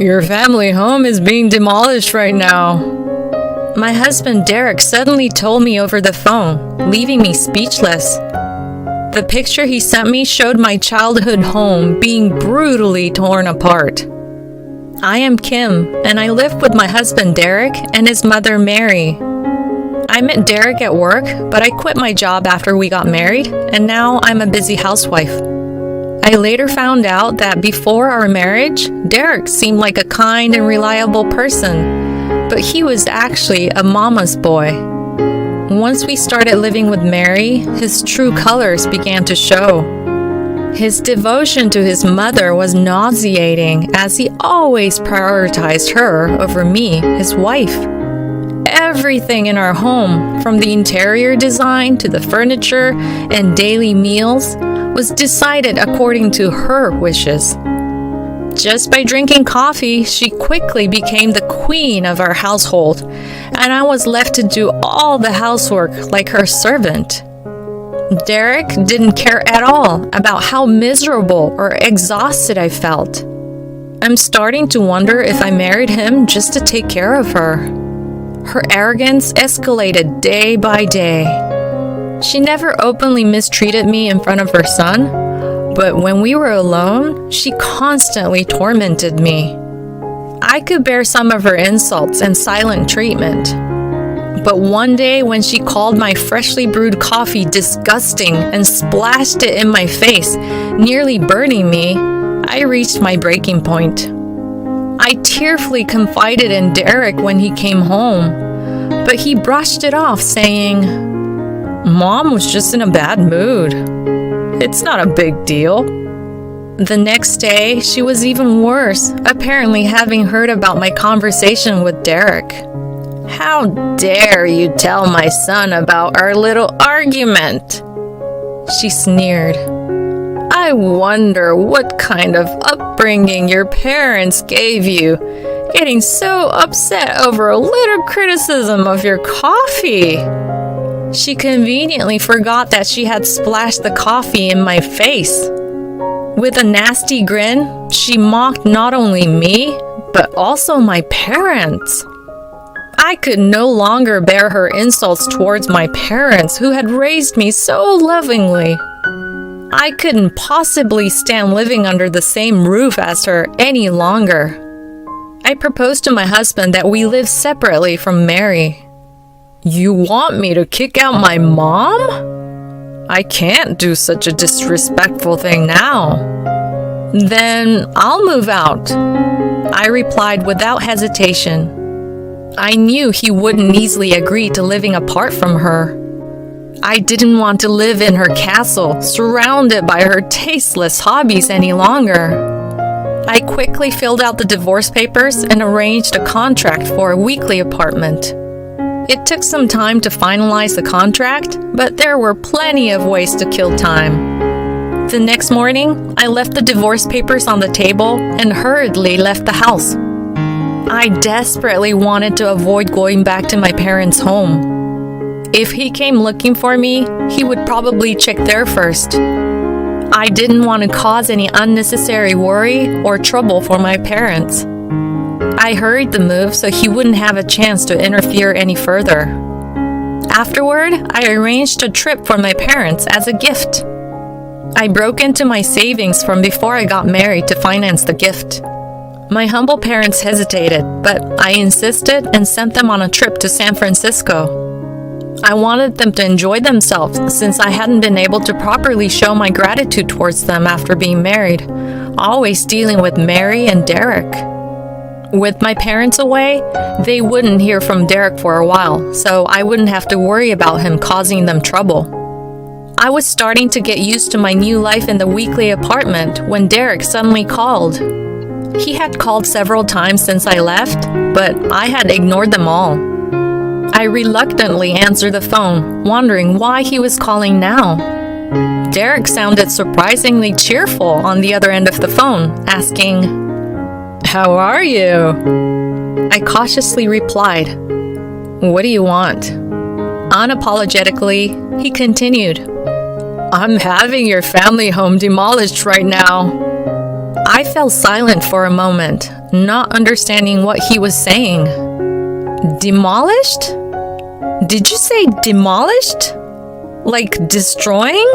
Your family home is being demolished right now. My husband Derek suddenly told me over the phone, leaving me speechless. The picture he sent me showed my childhood home being brutally torn apart. I am Kim, and I live with my husband Derek and his mother Mary. I met Derek at work, but I quit my job after we got married, and now I'm a busy housewife. I later found out that before our marriage, Derek seemed like a kind and reliable person, but he was actually a mama's boy. Once we started living with Mary, his true colors began to show. His devotion to his mother was nauseating, as he always prioritized her over me, his wife. Everything in our home, from the interior design to the furniture and daily meals, was decided according to her wishes. Just by drinking coffee, she quickly became the queen of our household, and I was left to do all the housework like her servant. Derek didn't care at all about how miserable or exhausted I felt. I'm starting to wonder if I married him just to take care of her. Her arrogance escalated day by day. She never openly mistreated me in front of her son, but when we were alone, she constantly tormented me. I could bear some of her insults and silent treatment. But one day when she called my freshly brewed coffee disgusting and splashed it in my face, nearly burning me, I reached my breaking point. I tearfully confided in Derek when he came home, but he brushed it off, saying, "Mom was just in a bad mood. It's not a big deal." The next day, she was even worse, apparently having heard about my conversation with Derek. "How dare you tell my son about our little argument?" she sneered. "I wonder what kind of upbringing your parents gave you, getting so upset over a little criticism of your coffee." She conveniently forgot that she had splashed the coffee in my face. With a nasty grin, she mocked not only me, but also my parents. I could no longer bear her insults towards my parents who had raised me so lovingly. I couldn't possibly stand living under the same roof as her any longer. I proposed to my husband that we live separately from Mary. "You want me to kick out my mom? I can't do such a disrespectful thing now." "Then I'll move out," I replied without hesitation. I knew he wouldn't easily agree to living apart from her. I didn't want to live in her castle, surrounded by her tasteless hobbies any longer. I quickly filled out the divorce papers and arranged a contract for a weekly apartment. It took some time to finalize the contract, but there were plenty of ways to kill time. The next morning, I left the divorce papers on the table and hurriedly left the house. I desperately wanted to avoid going back to my parents' home. If he came looking for me, he would probably check there first. I didn't want to cause any unnecessary worry or trouble for my parents. I hurried the move so he wouldn't have a chance to interfere any further. Afterward, I arranged a trip for my parents as a gift. I broke into my savings from before I got married to finance the gift. My humble parents hesitated, but I insisted and sent them on a trip to San Francisco. I wanted them to enjoy themselves since I hadn't been able to properly show my gratitude towards them after being married, always dealing with Mary and Derek. With my parents away, they wouldn't hear from Derek for a while, so I wouldn't have to worry about him causing them trouble. I was starting to get used to my new life in the weekly apartment when Derek suddenly called. He had called several times since I left, but I had ignored them all. I reluctantly answered the phone, wondering why he was calling now. Derek sounded surprisingly cheerful on the other end of the phone, asking, "How are you?" I cautiously replied, "What do you want?" Unapologetically, he continued, "I'm having your family home demolished right now." I fell silent for a moment, not understanding what he was saying. Demolished? Did you say demolished? Like destroying?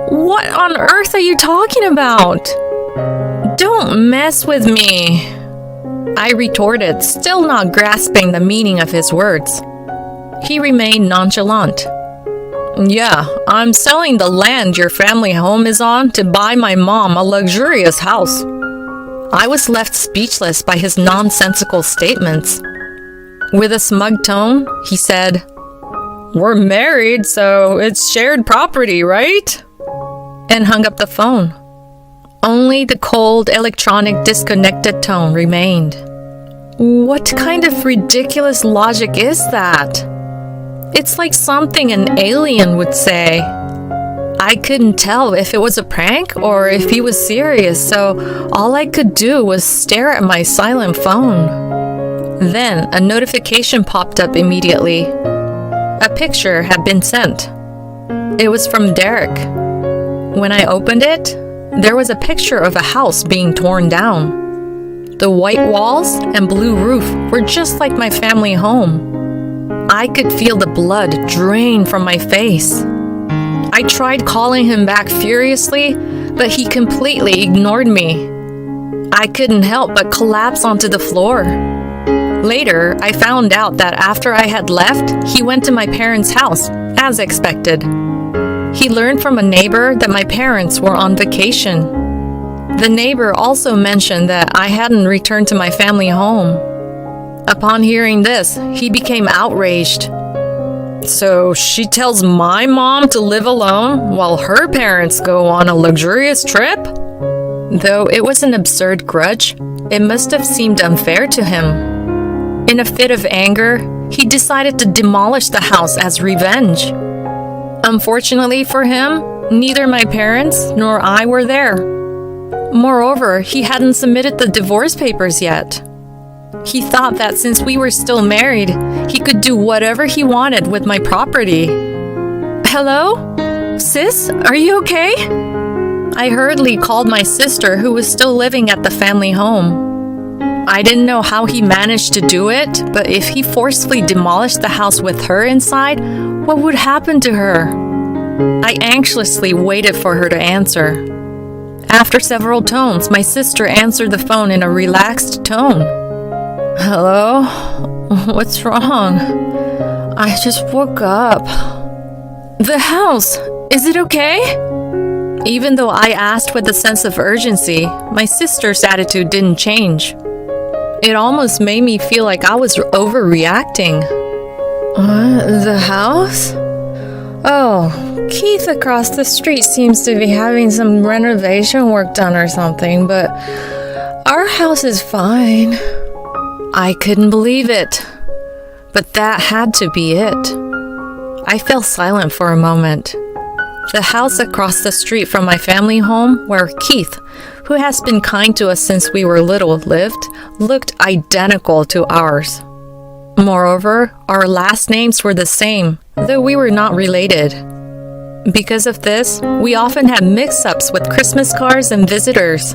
What on earth are you talking about? Don't mess with me, I retorted, still not grasping the meaning of his words. He remained nonchalant. Yeah, I'm selling the land your family home is on to buy my mom a luxurious house. I was left speechless by his nonsensical statements. With a smug tone, he said, We're married, so it's shared property, right? And hung up the phone. Only the cold, electronic, disconnected tone remained. What kind of ridiculous logic is that? It's like something an alien would say. I couldn't tell if it was a prank or if he was serious, so all I could do was stare at my silent phone. Then a notification popped up immediately. A picture had been sent. It was from Derek. When I opened it, there was a picture of a house being torn down. The white walls and blue roof were just like my family home. I could feel the blood drain from my face. I tried calling him back furiously, but he completely ignored me. I couldn't help but collapse onto the floor. Later, I found out that after I had left, he went to my parents' house, as expected. He learned from a neighbor that my parents were on vacation. The neighbor also mentioned that I hadn't returned to my family home. Upon hearing this, he became outraged. So she tells my mom to live alone while her parents go on a luxurious trip? Though it was an absurd grudge, it must have seemed unfair to him. In a fit of anger, he decided to demolish the house as revenge. Unfortunately for him, neither my parents nor I were there. Moreover, he hadn't submitted the divorce papers yet. He thought that since we were still married, he could do whatever he wanted with my property. Hello? Sis, are you okay? I hurriedly called my sister, who was still living at the family home. I didn't know how he managed to do it, but if he forcefully demolished the house with her inside, what would happen to her? I anxiously waited for her to answer. After several tones, my sister answered the phone in a relaxed tone. Hello? What's wrong? I just woke up. The house! Is it okay? Even though I asked with a sense of urgency, my sister's attitude didn't change. It almost made me feel like I was overreacting. The house? Oh, Keith across the street seems to be having some renovation work done or something, but our house is fine. I couldn't believe it, but that had to be it. I fell silent for a moment. The house across the street from my family home, where Keith, who has been kind to us since we were little, lived, looked identical to ours. Moreover, our last names were the same, though we were not related. Because of this, we often had mix-ups with Christmas cards and visitors.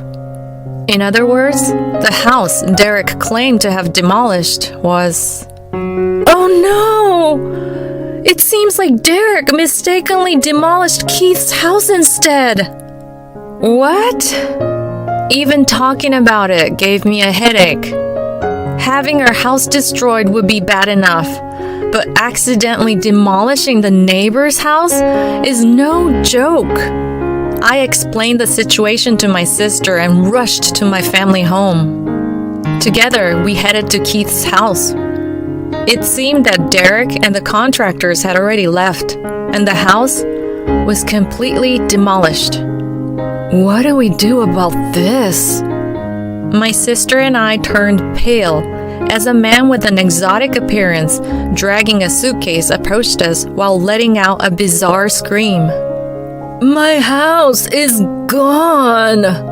In other words, the house Derek claimed to have demolished was... Oh no! It seems like Derek mistakenly demolished Keith's house instead. What? Even talking about it gave me a headache. Having our house destroyed would be bad enough, but accidentally demolishing the neighbor's house is no joke. I explained the situation to my sister and rushed to my family home. Together, we headed to Keith's house. It seemed that Derek and the contractors had already left, and the house was completely demolished. What do we do about this? My sister and I turned pale as a man with an exotic appearance, dragging a suitcase, approached us while letting out a bizarre scream. My house is gone!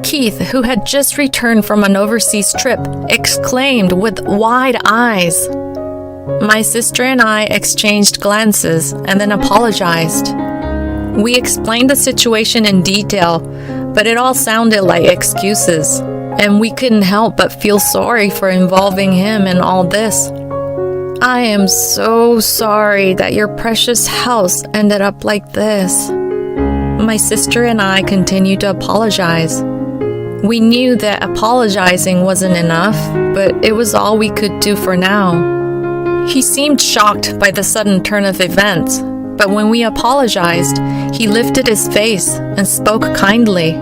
Keith, who had just returned from an overseas trip, exclaimed with wide eyes. My sister and I exchanged glances and then apologized. We explained the situation in detail, but it all sounded like excuses, and we couldn't help but feel sorry for involving him in all this. I am so sorry that your precious house ended up like this. My sister and I continued to apologize. We knew that apologizing wasn't enough, but it was all we could do for now. He seemed shocked by the sudden turn of events, but when we apologized, he lifted his face and spoke kindly.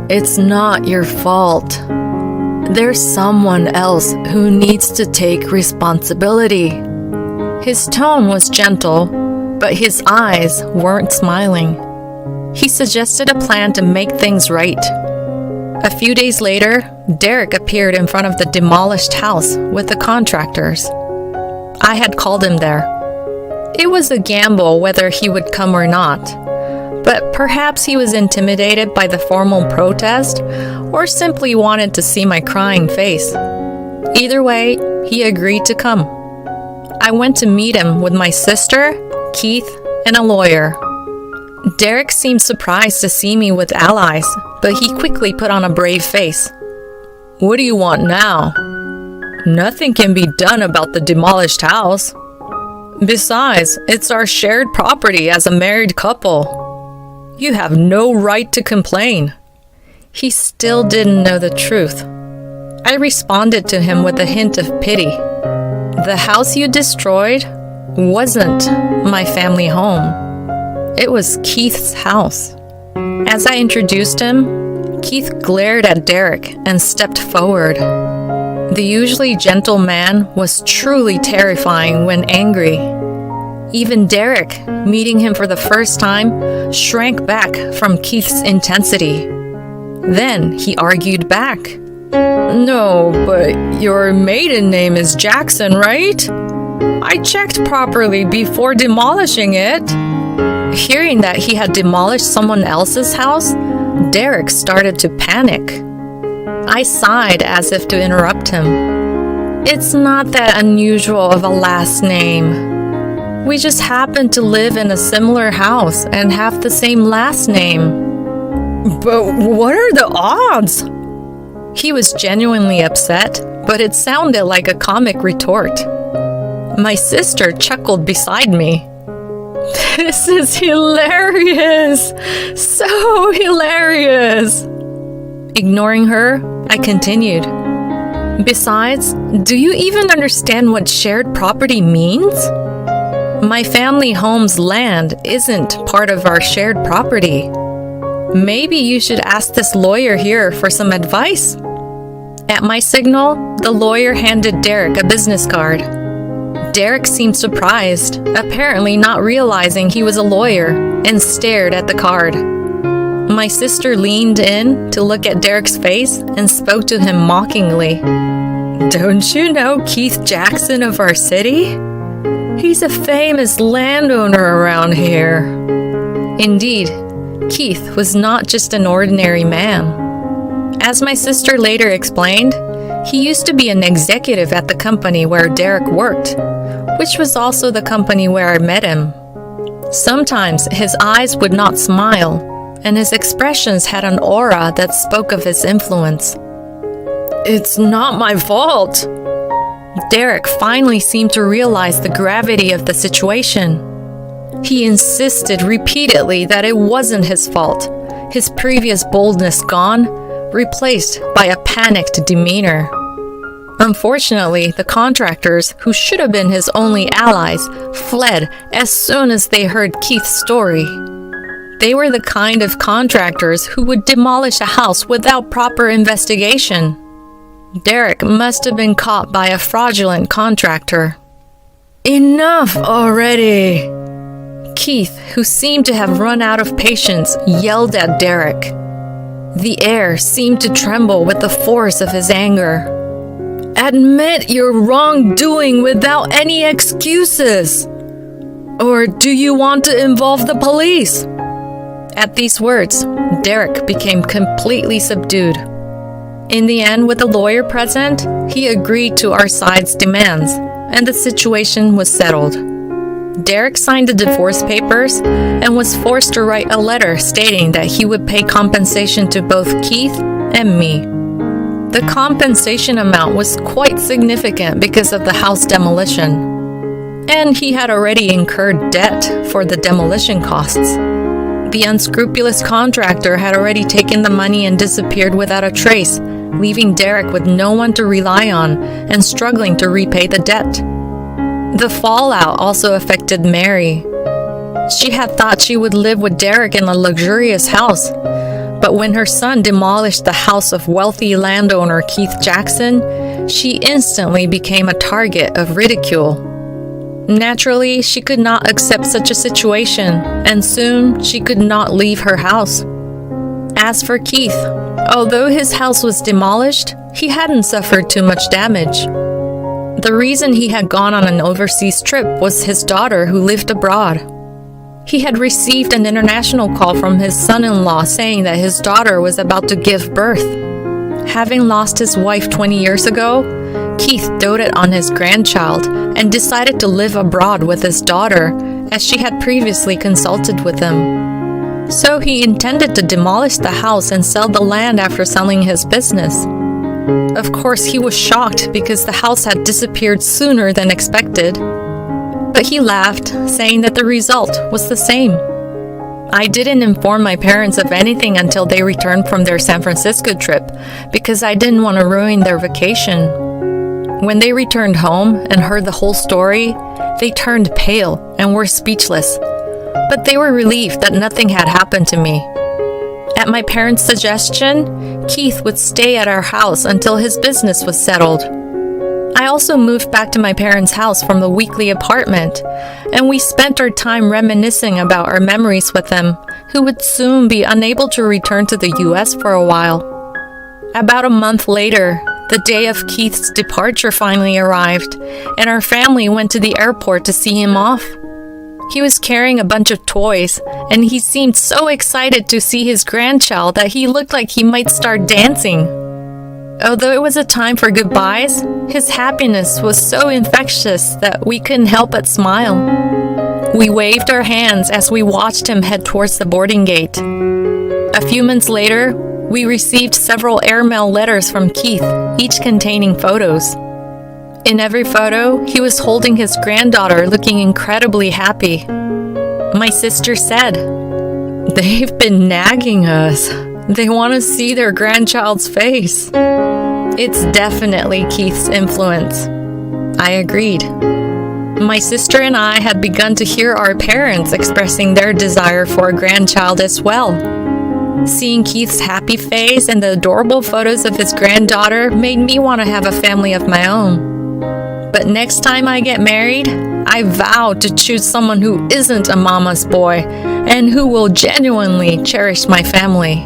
It's not your fault. There's someone else who needs to take responsibility. His tone was gentle, but his eyes weren't smiling. He suggested a plan to make things right. A few days later, Derek appeared in front of the demolished house with the contractors. I had called him there. It was a gamble whether he would come or not, but perhaps he was intimidated by the formal protest or simply wanted to see my crying face. Either way, he agreed to come. I went to meet him with my sister, Keith, and a lawyer. Derek seemed surprised to see me with allies, but he quickly put on a brave face. What do you want now? Nothing can be done about the demolished house. Besides, it's our shared property as a married couple. You have no right to complain. He still didn't know the truth. I responded to him with a hint of pity. The house you destroyed wasn't my family home. It was Keith's house. As I introduced him, Keith glared at Derek and stepped forward. The usually gentle man was truly terrifying when angry. Even Derek, meeting him for the first time, shrank back from Keith's intensity. Then he argued back. No, but your maiden name is Jackson, right? I checked properly before demolishing it. Hearing that he had demolished someone else's house, Derek started to panic. I sighed as if to interrupt him. It's not that unusual of a last name. We just happen to live in a similar house and have the same last name. But what are the odds? He was genuinely upset, but it sounded like a comic retort. My sister chuckled beside me. This is hilarious! So hilarious! Ignoring her, I continued. Besides, do you even understand what shared property means? My family home's land isn't part of our shared property. Maybe you should ask this lawyer here for some advice. At my signal, the lawyer handed Derek a business card. Derek seemed surprised, apparently not realizing he was a lawyer, and stared at the card. My sister leaned in to look at Derek's face and spoke to him mockingly. Don't you know Keith Jackson of our city? He's a famous landowner around here. Indeed, Keith was not just an ordinary man. As my sister later explained, he used to be an executive at the company where Derek worked, which was also the company where I met him. Sometimes his eyes would not smile, and his expressions had an aura that spoke of his influence. It's not my fault. Derek finally seemed to realize the gravity of the situation. He insisted repeatedly that it wasn't his fault, his previous boldness gone, replaced by a panicked demeanor. Unfortunately, the contractors, who should have been his only allies, fled as soon as they heard Keith's story. They were the kind of contractors who would demolish a house without proper investigation. Derek must have been caught by a fraudulent contractor. Enough already! Keith, who seemed to have run out of patience, yelled at Derek. The air seemed to tremble with the force of his anger. Admit your wrongdoing without any excuses! Or do you want to involve the police? At these words, Derek became completely subdued. In the end, with the lawyer present, he agreed to our side's demands, and the situation was settled. Derek signed the divorce papers and was forced to write a letter stating that he would pay compensation to both Keith and me. The compensation amount was quite significant because of the house demolition, and he had already incurred debt for the demolition costs. The unscrupulous contractor had already taken the money and disappeared without a trace, leaving Derek with no one to rely on and struggling to repay the debt. The fallout also affected Mary. She had thought she would live with Derek in a luxurious house, but when her son demolished the house of wealthy landowner Keith Jackson, she instantly became a target of ridicule. Naturally, she could not accept such a situation, and soon she could not leave her house. As for Keith, although his house was demolished, he hadn't suffered too much damage. The reason he had gone on an overseas trip was his daughter who lived abroad. He had received an international call from his son-in-law saying that his daughter was about to give birth. Having lost his wife 20 years ago, Keith doted on his grandchild and decided to live abroad with his daughter, as she had previously consulted with him. So he intended to demolish the house and sell the land after selling his business. Of course, he was shocked because the house had disappeared sooner than expected. But he laughed, saying that the result was the same. I didn't inform my parents of anything until they returned from their San Francisco trip because I didn't want to ruin their vacation. When they returned home and heard the whole story, they turned pale and were speechless. But they were relieved that nothing had happened to me. At my parents' suggestion, Keith would stay at our house until his business was settled. I also moved back to my parents' house from the weekly apartment, and we spent our time reminiscing about our memories with them, who would soon be unable to return to the US for a while. About a month later, the day of Keith's departure finally arrived, and our family went to the airport to see him off. He was carrying a bunch of toys, and he seemed so excited to see his grandchild that he looked like he might start dancing. Although it was a time for goodbyes, his happiness was so infectious that we couldn't help but smile. We waved our hands as we watched him head towards the boarding gate. A few months later, we received several airmail letters from Keith, each containing photos. In every photo, he was holding his granddaughter, looking incredibly happy. My sister said, "They've been nagging us. They want to see their grandchild's face." It's definitely Keith's influence. I agreed. My sister and I had begun to hear our parents expressing their desire for a grandchild as well. Seeing Keith's happy face and the adorable photos of his granddaughter made me want to have a family of my own. But next time I get married, I vow to choose someone who isn't a mama's boy and who will genuinely cherish my family.